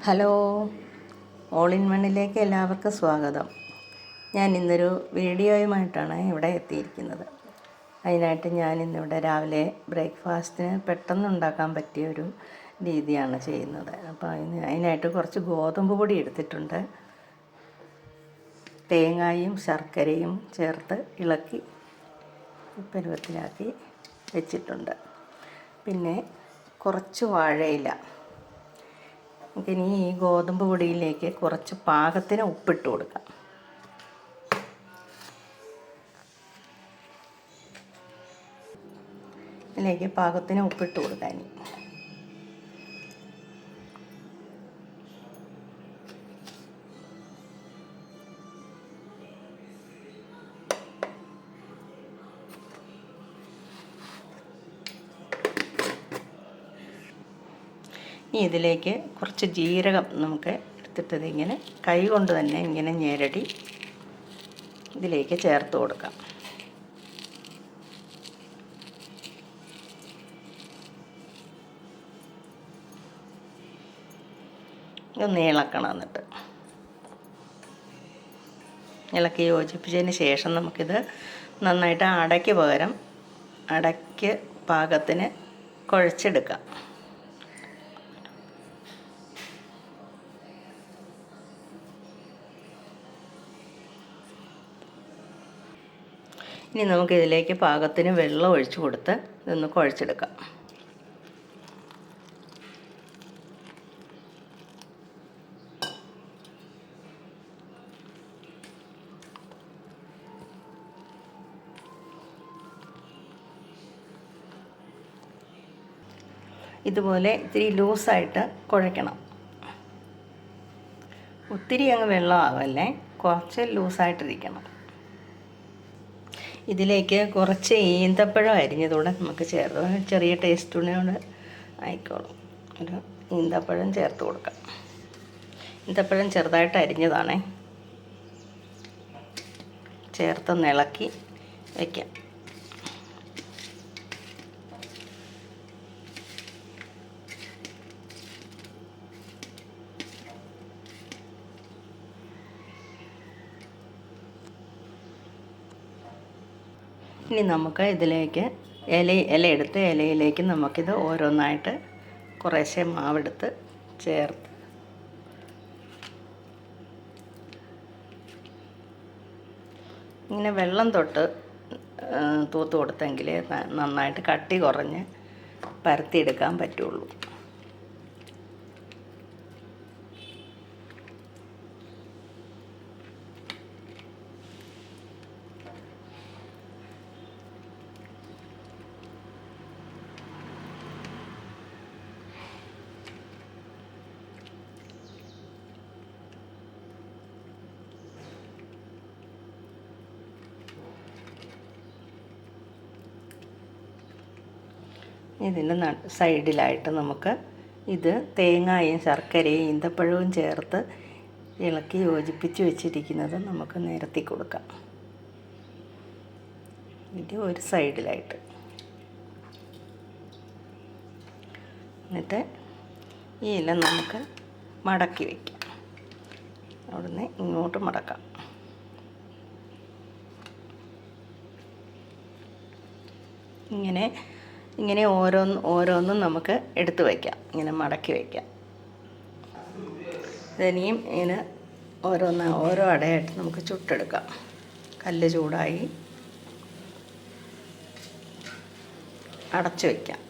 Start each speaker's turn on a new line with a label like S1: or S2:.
S1: Hello, all in വണ്ണിലേക്ക് എല്ലാവർക്കും സ്വാഗതം. ഞാൻ ഇന്നൊരു വീഡിയോയുമായിട്ടാണ് ഇവിടെ എത്തിയിരിക്കുന്നത്. അതിനായിട്ട് ഞാനിന്നിവിടെ രാവിലെ ബ്രേക്ക്ഫാസ്റ്റിന് പെട്ടെന്ന് ഉണ്ടാക്കാൻ പറ്റിയൊരു രീതിയാണ് ചെയ്യുന്നത്. അപ്പോൾ അതിനായിട്ട് കുറച്ച് ഗോതമ്പ് പൊടി എടുത്തിട്ടുണ്ട്. തേങ്ങയും ശർക്കരയും ചേർത്ത് ഇളക്കി പരുവത്തിലാക്കി വെച്ചിട്ടുണ്ട്. പിന്നെ കുറച്ച് വാഴയില. നമുക്കിനി ഈ ഗോതമ്പ് പൊടിയിലേക്ക് കുറച്ച് പാകത്തിന് ഉപ്പിട്ട് കൊടുക്കാം. ഇതിലേക്ക് പാകത്തിന് ഉപ്പിട്ട് കൊടുക്കാൻ. ഇനി ഇതിലേക്ക് കുറച്ച് ജീരകം നമുക്ക് എടുത്തിട്ടത് ഇങ്ങനെ കൈ കൊണ്ട് തന്നെ ഇങ്ങനെ ഞെരടി ഇതിലേക്ക് ചേർത്ത് കൊടുക്കാം. ഒന്ന് ഇളക്കണം. എന്നിട്ട് ഇളക്കി യോജിപ്പിച്ചതിന് ശേഷം നമുക്കിത് നന്നായിട്ട് അടയ്ക്ക് പകരം അടയ്ക്ക് പാകത്തിന് കുഴച്ചെടുക്കാം. ഇനി നമുക്കിതിലേക്ക് പാകത്തിന് വെള്ളം ഒഴിച്ചു കൊടുത്ത് ഇതൊന്ന് കുഴച്ചെടുക്കാം. ഇതുപോലെ ഇത്തിരി ലൂസായിട്ട് കുഴയ്ക്കണം. ഒത്തിരി അങ്ങ് വെള്ളമാവല്ലേ, കുറച്ച് ലൂസായിട്ടിരിക്കണം. ഇതിലേക്ക് കുറച്ച് ഈന്തപ്പഴം അരിഞ്ഞതുകൂടെ നമുക്ക് ചേർത്ത് ചെറിയ ടേസ്റ്റിനോട് ആയിക്കോളും. ഒരു ഈന്തപ്പഴം ചേർത്ത് കൊടുക്കാം. ഈന്തപ്പഴം ചെറുതായിട്ട് അരിഞ്ഞതാണേ. ചേർത്തൊന്ന് ഇളക്കി വയ്ക്കാം. ഇനി നമുക്ക് ഇതിലേക്ക് ഇല എടുത്ത് ഇലയിലേക്ക് നമുക്കിത് ഓരോന്നായിട്ട് കുറേശ്ശെ മാവെടുത്ത് ചേർത്ത് ഇങ്ങനെ വെള്ളം തൊട്ട് തൂത്ത് കൊടുത്തെങ്കിൽ നന്നായിട്ട് കട്ടി കുറഞ്ഞ് പരത്തിയെടുക്കാൻ പറ്റുള്ളൂ. ഇതിൻ്റെ സൈഡിലായിട്ട് നമുക്ക് ഇത് തേങ്ങയും ശർക്കരയും ഈന്തപ്പഴവും ചേർത്ത് ഇളക്കി യോജിപ്പിച്ച് വെച്ചിരിക്കുന്നത് നമുക്ക് നിരത്തി കൊടുക്കാം. ഇത് ഒരു സൈഡിലായിട്ട്. എന്നിട്ട് ഈ ഇല നമുക്ക് മടക്കി വയ്ക്കാം. അവിടുന്ന് ഇങ്ങോട്ട് മടക്കാം. ഇങ്ങനെ ഓരോന്നും നമുക്ക് എടുത്ത് വയ്ക്കാം. ഇങ്ങനെ മടക്കി വയ്ക്കാം. ഇനിയും ഇങ്ങനെ ഓരോ അടയായിട്ട് നമുക്ക് ചുട്ടെടുക്കാം. കല്ല് ചൂടായി അടച്ചു വയ്ക്കാം.